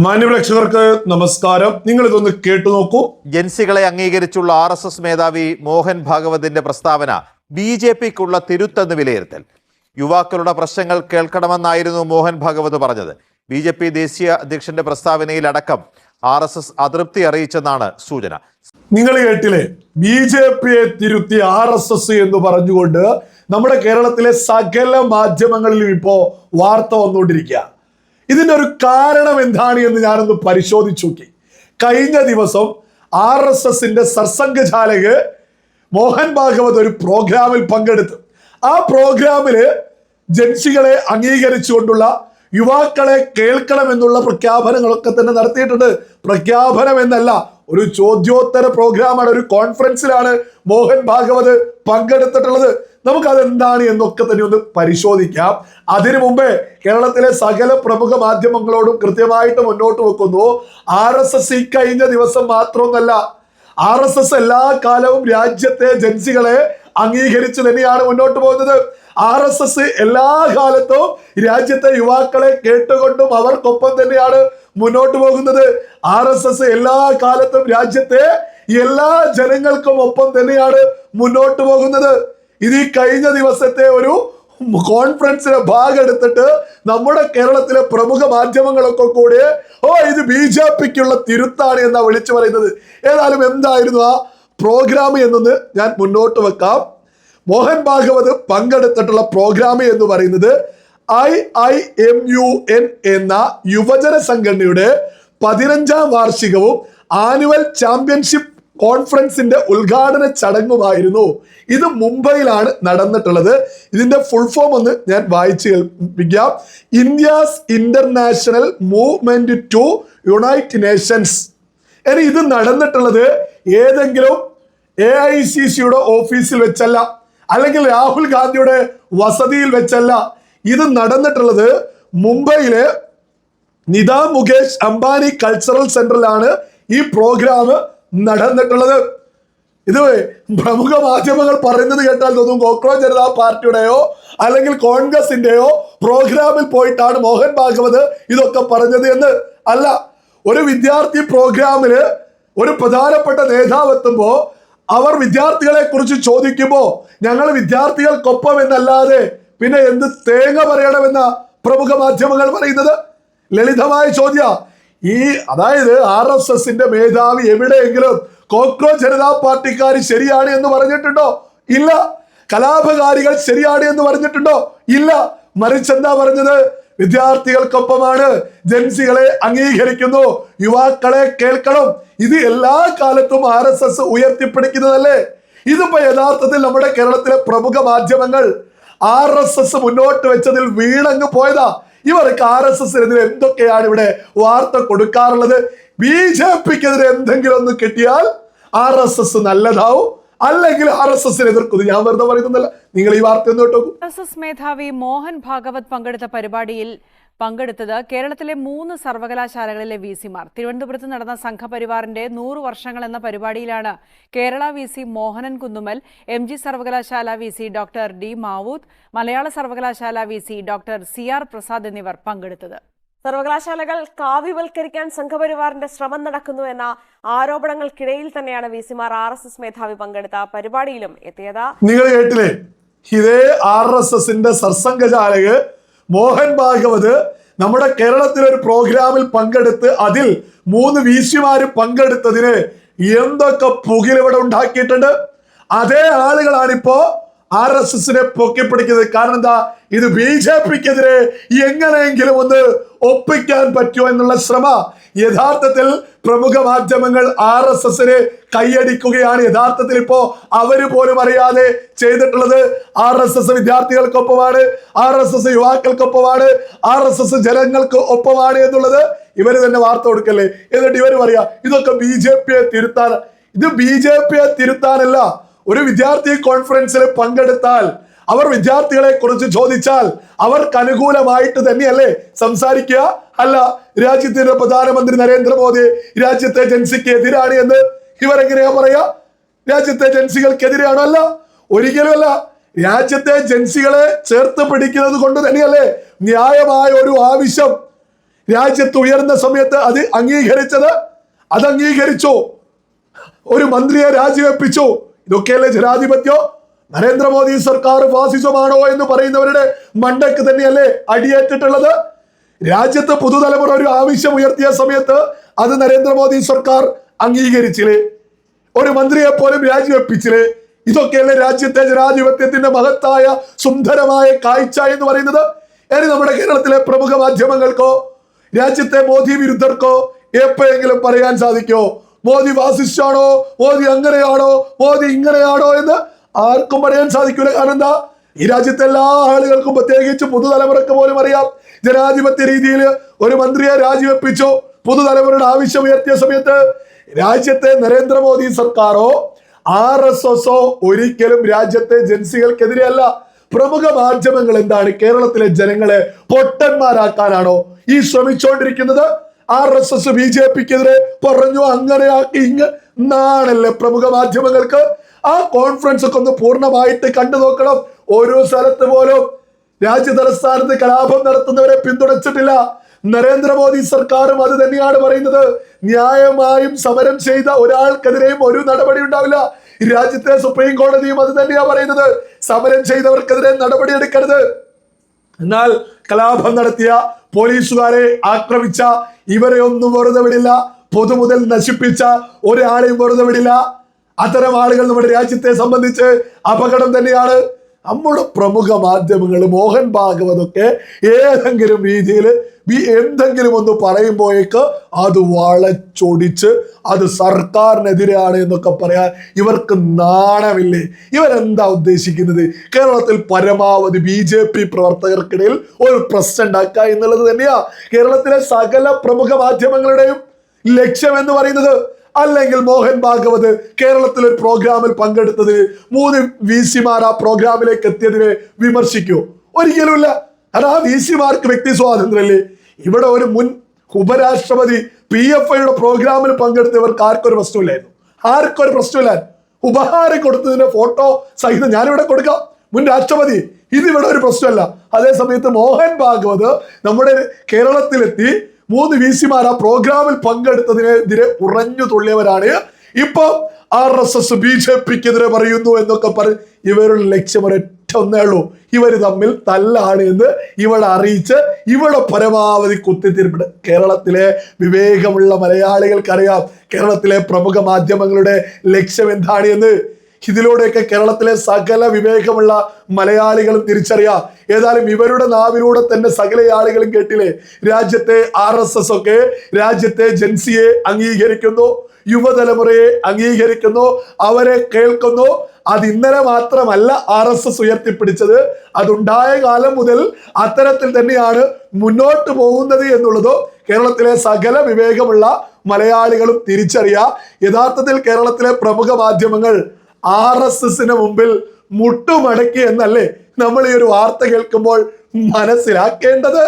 മാന്യപ്രേക്ഷകർക്ക് നമസ്കാരം. നിങ്ങൾ ഇതൊന്ന് കേട്ടു നോക്കൂ. ജൻസികളെ അംഗീകരിച്ചുള്ള RSS മേധാവി മോഹൻ ഭാഗവതിന്റെ പ്രസ്താവന BJPക്കുള്ള തിരുത്തെന്ന് വിലയിരുത്തൽ. യുവാക്കളുടെ പ്രശ്നങ്ങൾ കേൾക്കണമെന്നായിരുന്നു മോഹൻ ഭാഗവത് പറഞ്ഞത്. BJP ദേശീയ അധ്യക്ഷന്റെ പ്രസ്താവനയിലടക്കം RSS അതൃപ്തി അറിയിച്ചെന്നാണ് സൂചന. നിങ്ങൾ കേട്ടില്ലേ, BJPയെ തിരുത്തി RSS എന്ന് പറഞ്ഞുകൊണ്ട് നമ്മുടെ കേരളത്തിലെ സകല മാധ്യമങ്ങളിലും ഇപ്പോ വാർത്ത വന്നുകൊണ്ടിരിക്കുക. ഇതിന്റെ ഒരു കാരണം എന്താണ് എന്ന് ഞാനൊന്ന് പരിശോധിച്ചു നോക്കി. കഴിഞ്ഞ ദിവസം RSSന്റെ സർസംഘചാലക് മോഹൻ ഭാഗവത് ഒരു പ്രോഗ്രാമിൽ പങ്കെടുത്തു. ആ പ്രോഗ്രാമില് ജൻസികളെ അംഗീകരിച്ചുകൊണ്ടുള്ള യുവാക്കളെ കേൾക്കണമെന്നുള്ള പ്രഖ്യാപനങ്ങളൊക്കെ തന്നെ നടത്തിയിട്ടുണ്ട്. പ്രഖ്യാപനം എന്നല്ല, ഒരു ചോദ്യോത്തര പ്രോഗ്രാമാണ്, ഒരു കോൺഫറൻസിലാണ് മോഹൻ ഭാഗവത് പങ്കെടുത്തിട്ടുള്ളത്. നമുക്കതെന്താണ് എന്നൊക്കെ തന്നെ ഒന്ന് പരിശോധിക്കാം. അതിനു മുമ്പേ കേരളത്തിലെ സകല പ്രമുഖ മാധ്യമങ്ങളോടും കൃത്യമായിട്ട് മുന്നോട്ട് വെക്കുന്നു, RSS ഈ കഴിഞ്ഞ ദിവസം മാത്രമൊന്നല്ല, RSS എല്ലാ കാലവും രാജ്യത്തെ ജൻസികളെ അംഗീകരിച്ചു തന്നെയാണ് മുന്നോട്ട് പോകുന്നത്. RSS എല്ലാ കാലത്തും രാജ്യത്തെ യുവാക്കളെ കേട്ടുകൊണ്ടും അവർക്കൊപ്പം തന്നെയാണ് മുന്നോട്ട് പോകുന്നത്. RSS എല്ലാ കാലത്തും രാജ്യത്തെ എല്ലാ ജനങ്ങൾക്കും ഒപ്പം തന്നെയാണ് മുന്നോട്ട് പോകുന്നത്. ഇത് ഈ കഴിഞ്ഞ ദിവസത്തെ ഒരു കോൺഫറൻസിലെ ഭാഗമെടുത്തിട്ട് നമ്മുടെ കേരളത്തിലെ പ്രമുഖ മാധ്യമങ്ങളൊക്കെ കൂടി ഇത് BJPക്കുള്ള തിരുത്താണ് എന്നാ വിളിച്ചു പറയുന്നത്. ഏതായാലും എന്തായിരുന്നു ആ പ്രോഗ്രാം എന്നൊന്ന് ഞാൻ മുന്നോട്ട് വെക്കാം. മോഹൻ ഭാഗവത് പങ്കെടുത്തിട്ടുള്ള പ്രോഗ്രാം എന്ന് പറയുന്നത് IIMUN എന്ന യുവജന സംഘടനയുടെ 15ാം വാർഷികവും ആനുവൽ ചാമ്പ്യൻഷിപ്പ് കോൺഫറൻസിന്റെ ഉദ്ഘാടന ചടങ്ങുമായിരുന്നു. ഇത് മുംബൈയിലാണ് നടന്നിട്ടുള്ളത്. ഇതിന്റെ ഫുൾ ഫോം ഒന്ന് ഞാൻ വായിച്ചു കേൾപ്പിക്കാം. India's international movement to unite nations. ഇനി ഇത് നടന്നിട്ടുള്ളത് ഏതെങ്കിലും AICCയുടെ ഓഫീസിൽ വെച്ചല്ല, അല്ലെങ്കിൽ രാഹുൽ ഗാന്ധിയുടെ വസതിയിൽ വെച്ചല്ല. ഇത് നടന്നിട്ടുള്ളത് മുംബൈയിലെ നിതാ മുകേഷ് അംബാനി കൾച്ചറൽ സെന്ററിലാണ് ഈ പ്രോഗ്രാം നടന്നിട്ടുള്ളത്. ഇത് പ്രമുഖ മാധ്യമങ്ങൾ പറയുന്നത് കേട്ടാൽ തോന്നും കോക്രോച്ച് ജനതാ പാർട്ടിയുടെയോ അല്ലെങ്കിൽ കോൺഗ്രസിന്റെയോ പ്രോഗ്രാമിൽ പോയിട്ടാണ് മോഹൻ ഭാഗവത് ഇതൊക്കെ പറഞ്ഞത് എന്ന്. അല്ല, ഒരു വിദ്യാർത്ഥി പ്രോഗ്രാമില് ഒരു പ്രധാനപ്പെട്ട നേതാവ് എത്തുമ്പോ അവർ വിദ്യാർത്ഥികളെ കുറിച്ച് ചോദിക്കുമ്പോ ഞങ്ങൾ വിദ്യാർത്ഥികൾക്കൊപ്പം എന്നല്ലാതെ പിന്നെ എന്ത് തേങ്ങ പറയണമെന്ന പ്രമുഖ മാധ്യമങ്ങൾ പറയുന്നത്? ലളിതമായ ചോദ്യ. അതായത് RSSന്റെ മേധാവി എവിടെയെങ്കിലും കോക്രോച്ച് ജനതാ പാർട്ടിക്കാർ ശരിയാണ് എന്ന് പറഞ്ഞിട്ടുണ്ടോ? ഇല്ല. കലാപകാരികൾ ശരിയാണ് എന്ന് പറഞ്ഞിട്ടുണ്ടോ? ഇല്ല. മറിച്ചെന്താ പറഞ്ഞത്? വിദ്യാർത്ഥികൾക്കൊപ്പമാണ്, ജൻസികളെ അംഗീകരിക്കുന്നു, യുവാക്കളെ കേൾക്കണം. ഇത് എല്ലാ കാലത്തും RSS ഉയർത്തിപ്പിടിക്കുന്നതല്ലേ? ഇതിപ്പോ യഥാർത്ഥത്തിൽ നമ്മുടെ കേരളത്തിലെ പ്രമുഖ മാധ്യമങ്ങൾ RSS മുന്നോട്ട് വെച്ചതിൽ വീണങ്ങ് പോയതാ. ഇവർക്ക് RSSനെതിരെ എന്തൊക്കെയാണ് ഇവിടെ വാർത്ത കൊടുക്കാറുള്ളത്? BJPക്കെതിരെ എന്തെങ്കിലും ഒന്ന് കിട്ടിയാൽ RSS നല്ലതാവും, അല്ലെങ്കിൽ RSSനെ എതിർക്കുന്നു. ഞാൻ വെറുതെ പറയുന്നില്ല, നിങ്ങൾ ഈ വാർത്ത ഒന്ന് കേട്ടോക്കൂ. RSS മേധാവി മോഹൻ ഭാഗവത് പങ്കെടുത്ത പരിപാടിയിൽ പങ്കെടുത്തത് കേരളത്തിലെ 3 സർവകലാശാലകളിലെ VCമാർ. തിരുവനന്തപുരത്ത് നടന്ന സംഘപരിവാറിന്റെ 100 വർഷങ്ങൾ എന്ന പരിപാടിയിലാണ് കേരള VC മോഹനൻ കുന്നുമ്മൽ, MG സർവകലാശാല VC ഡോക്ടർ D മാവൂത്ത്, മലയാള സർവകലാശാല VC ഡോക്ടർ CR പ്രസാദ് എന്നിവർ പങ്കെടുത്തത്. സർവകലാശാലകൾ കാവ്യവൽക്കരിക്കാൻ സംഘപരിവാറിന്റെ ശ്രമം നടക്കുന്നു എന്ന ആരോപണങ്ങൾക്കിടയിൽ തന്നെയാണ് VCമാർ RSS മേധാവി പങ്കെടുത്ത പരിപാടിയിലും എത്തിയത്. നിങ്ങൾ കേട്ടില്ലേ, ഇതേ RSSന്റെ സർസംഘചാലക് മോഹൻ ഭാഗവത് നമ്മുടെ കേരളത്തിലെ ഒരു പ്രോഗ്രാമിൽ പങ്കെടുത്ത് അതിൽ 3 VCമാര് പങ്കെടുത്തതിന് എന്തൊക്കെ പുകിലിവിടെ ഉണ്ടാക്കിയിട്ടുണ്ട്. അതേ ആളുകളാണിപ്പോ RSSനെ പൊക്കിപ്പിടിക്കുന്നത്. കാരണം എന്താ? ഇത് BJPക്കെതിരെ എങ്ങനെയെങ്കിലും ഒന്ന് ഒപ്പിക്കാൻ പറ്റുമോ എന്നുള്ള ശ്രമ. യഥാർത്ഥത്തിൽ പ്രമുഖ മാധ്യമങ്ങൾ RSSനെ കൈയടിക്കുകയാണ്. യഥാർത്ഥത്തിൽ ഇപ്പോ അവര് പോലും അറിയാതെ ചെയ്തിട്ടുള്ളത്. RSS വിദ്യാർത്ഥികൾക്കൊപ്പമാണ്, RSS യുവാക്കൾക്കൊപ്പമാണ്, RSS ജനങ്ങൾക്ക് ഒപ്പമാണ് എന്നുള്ളത് ഇവര് തന്നെ വാർത്ത കൊടുക്കല്ലേ. എന്നിട്ട് ഇവര് പറയാ ഇതൊക്കെ BJPയെ തിരുത്താൻ. ഇത് BJPയെ തിരുത്താനല്ല. ഒരു വിദ്യാർത്ഥി കോൺഫറൻസിൽ പങ്കെടുത്താൽ അവർ വിദ്യാർത്ഥികളെ കുറിച്ച് ചോദിച്ചാൽ അവർക്ക് അനുകൂലമായിട്ട് തന്നെയല്ലേ സംസാരിക്കുക? അല്ല, രാജ്യത്തിന്റെ പ്രധാനമന്ത്രി നരേന്ദ്രമോദി രാജ്യത്തെ ജൻസിക്ക് എതിരാണ് എന്ന് ഇവരെങ്ങനെയാ പറയാ? രാജ്യത്തെ ജൻസികൾക്കെതിരെയാണോ? അല്ല, ഒരിക്കലുമല്ല. രാജ്യത്തെ ജൻസികളെ ചേർത്ത് പിടിക്കുന്നത് കൊണ്ട് തന്നെയല്ലേ ന്യായമായ ഒരു ആവശ്യം രാജ്യത്ത് ഉയർന്ന സമയത്ത് അത് അംഗീകരിച്ചത്? അത് അംഗീകരിച്ചു. ഒരു മന്ത്രിയെ രാജിവെപ്പിച്ചു. ഇതൊക്കെയല്ലേ ജനാധിപത്യം? നരേന്ദ്രമോദി സർക്കാർ ഫാസിസമാണോ എന്ന് പറയുന്നവരുടെ മണ്ടക്ക് തന്നെയല്ലേ അടിയേറ്റിട്ടുള്ളത്? രാജ്യത്ത് പുതുതലമുറ ഒരു ആവശ്യം ഉയർത്തിയ സമയത്ത് അത് നരേന്ദ്രമോദി സർക്കാർ അംഗീകരിച്ചില്ലേ? ഒരു മന്ത്രിയെ പോലും രാജിവെപ്പിച്ചില്ലേ? ഇതൊക്കെയല്ലേ രാജ്യത്തെ ജനാധിപത്യത്തിന്റെ മഹത്തായ സുന്ദരമായ കാഴ്ച എന്ന് പറയുന്നത്? ഇനി നമ്മുടെ കേരളത്തിലെ പ്രമുഖ മാധ്യമങ്ങൾക്കോ രാജ്യത്തെ മോദി വിരുദ്ധർക്കോ എപ്പോഴെങ്കിലും പറയാൻ സാധിക്കോ മോദി ഫാസിസ്റ്റാണോ, മോദി അങ്ങനെയാണോ, മോദി ഇങ്ങനെയാണോ എന്ന്? ആർക്കും പറയാൻ സാധിക്കൂല. കാരണം എന്താ? ഈ രാജ്യത്തെ എല്ലാ ആളുകൾക്കും, പ്രത്യേകിച്ച് പുതുതലമുറക്ക് പോലും അറിയാം, ജനാധിപത്യ രീതിയിൽ ഒരു മന്ത്രിയെ രാജിവെപ്പിച്ചു. പുതുതലമുറയുടെ ആവശ്യം ഉയർത്തിയ സമയത്ത് രാജ്യത്തെ നരേന്ദ്രമോദി സർക്കാരോ RSSോ ഒരിക്കലും രാജ്യത്തെ ജൻസികൾക്കെതിരെയല്ല. പ്രമുഖ മാധ്യമങ്ങൾ എന്താണ് കേരളത്തിലെ ജനങ്ങളെ പൊട്ടന്മാരാക്കാനാണോ ഈ ശ്രമിച്ചുകൊണ്ടിരിക്കുന്നത്? RSS BJPക്കെതിരെ പറഞ്ഞു, അങ്ങനെ ആക്കി, നാണല്ലേ പ്രമുഖ മാധ്യമങ്ങൾക്ക്? ആ കോൺഫറൻസ് ഒക്കെ ഒന്ന് പൂർണ്ണമായിട്ട് കണ്ടു നോക്കണം. ഓരോ സ്ഥലത്ത് പോലും രാജ്യ തലസ്ഥാനത്ത് കലാപം നടത്തുന്നവരെ പിന്തുണച്ചിട്ടില്ല. നരേന്ദ്രമോദി സർക്കാരും അത് തന്നെയാണ് പറയുന്നത്. ന്യായമായും സമരം ചെയ്ത ഒരാൾക്കെതിരെയും ഒരു നടപടി ഉണ്ടാവില്ല. രാജ്യത്തെ സുപ്രീം കോടതിയും അത് തന്നെയാണ് പറയുന്നത്. സമരം ചെയ്തവർക്കെതിരെ നടപടി എടുക്കരുത്. എന്നാൽ കലാപം നടത്തിയ, പോലീസുകാരെ ആക്രമിച്ച ഇവരെ ഒന്നും വെറുതെ വിടില്ല. പൊതുമുതൽ നശിപ്പിച്ച ഒരാളെയും വെറുതെ വിടില്ല. അത്തരം ആളുകൾ നമ്മുടെ രാജ്യത്തെ സംബന്ധിച്ച് അപകടം തന്നെയാണ്. നമ്മുടെ പ്രമുഖ മാധ്യമങ്ങൾ, മോഹൻ ഭാഗവതൊക്കെ ഏതെങ്കിലും രീതിയിൽ എന്തെങ്കിലും ഒന്ന് പറയുമ്പോഴേക്ക് അത് വളച്ചൊടിച്ച് അത് സർക്കാരിനെതിരെയാണ് എന്നൊക്കെ പറയാൻ ഇവർക്ക് നാണമില്ലേ? ഇവരെന്താ ഉദ്ദേശിക്കുന്നത്? കേരളത്തിൽ പരമാവധി BJP പ്രവർത്തകർക്കിടയിൽ ഒരു പ്രശ്നം ഉണ്ടാക്കുക എന്നുള്ളത് തന്നെയാ കേരളത്തിലെ സകല പ്രമുഖ മാധ്യമങ്ങളുടെയും ലക്ഷ്യം എന്ന് പറയുന്നത്. അല്ലെങ്കിൽ മോഹൻ ഭാഗവത് കേരളത്തിൽ ഒരു പ്രോഗ്രാമിൽ പങ്കെടുത്തതിന് 3 VCമാർ ആ പ്രോഗ്രാമിലേക്ക് എത്തിയതിനെ വിമർശിക്കൂ? ഒരിക്കലുമില്ല. കാരണം ആ VCമാർക്ക് വ്യക്തി സ്വാതന്ത്ര്യമല്ലേ? ഇവിടെ ഒരു മുൻ ഉപരാഷ്ട്രപതി PFIയുടെ പ്രോഗ്രാമിൽ പങ്കെടുത്തവർക്ക് ആർക്കൊരു പ്രശ്നമില്ലായിരുന്നു. ആർക്കൊരു പ്രശ്നമില്ല. ഉപഹാരം കൊടുത്തതിന്റെ ഫോട്ടോ സഹിതം ഞാനിവിടെ കൊടുക്കാം. മുൻ രാഷ്ട്രപതി. ഇതിവിടെ ഒരു പ്രശ്നമല്ല. അതേ സമയത്ത് മോഹൻ ഭാഗവത് നമ്മുടെ കേരളത്തിലെത്തി 3 VCമാർ ആ പ്രോഗ്രാമിൽ പങ്കെടുത്തതിനെതിരെ ഉറഞ്ഞു തുള്ളിയവരാണ്. ഇപ്പൊ RSS BJPക്കെതിരെ പറയുന്നു എന്നൊക്കെ പറഞ്ഞ് ഇവരുടെ ലക്ഷ്യം ഒരൊറ്റ ഒന്നേ ഉള്ളൂ. ഇവര് തമ്മിൽ തല്ലാണ് എന്ന് ഇവിടെ അറിയിച്ച് ഇവിടെ പരമാവധി കുത്തിത്തിരിപ്പിട്ട്. കേരളത്തിലെ വിവേകമുള്ള മലയാളികൾക്കറിയാം കേരളത്തിലെ പ്രമുഖ മാധ്യമങ്ങളുടെ ലക്ഷ്യം എന്താണ് എന്ന്. ഇതിലൂടെയൊക്കെ കേരളത്തിലെ സകല വിവേകമുള്ള മലയാളികളും തിരിച്ചറിയാം. ഏതായാലും ഇവരുടെ നാവിലൂടെ തന്നെ സകല ആളുകളും കേട്ടില്ലേ, രാജ്യത്തെ RSS ഒക്കെ രാജ്യത്തെ ജൻസിയെ അംഗീകരിക്കുന്നു, യുവതലമുറയെ അംഗീകരിക്കുന്നു, അവരെ കേൾക്കുന്നു. അത് ഇന്നലെ മാത്രമല്ല RSS ഉയർത്തിപ്പിടിച്ചത്. അതുണ്ടായ കാലം മുതൽ അത്തരത്തിൽ തന്നെയാണ് മുന്നോട്ട് പോകുന്നത് എന്നുള്ളത് കേരളത്തിലെ സകല വിവേകമുള്ള മലയാളികളും തിരിച്ചറിയാം. യഥാർത്ഥത്തിൽ കേരളത്തിലെ പ്രമുഖ മാധ്യമങ്ങൾ RSSന് മുമ്പിൽ മുട്ടുമടക്കി എന്നല്ലേ നമ്മൾ ഈ ഒരു വാർത്ത കേൾക്കുമ്പോൾ മനസ്സിലാക്കേണ്ടത്?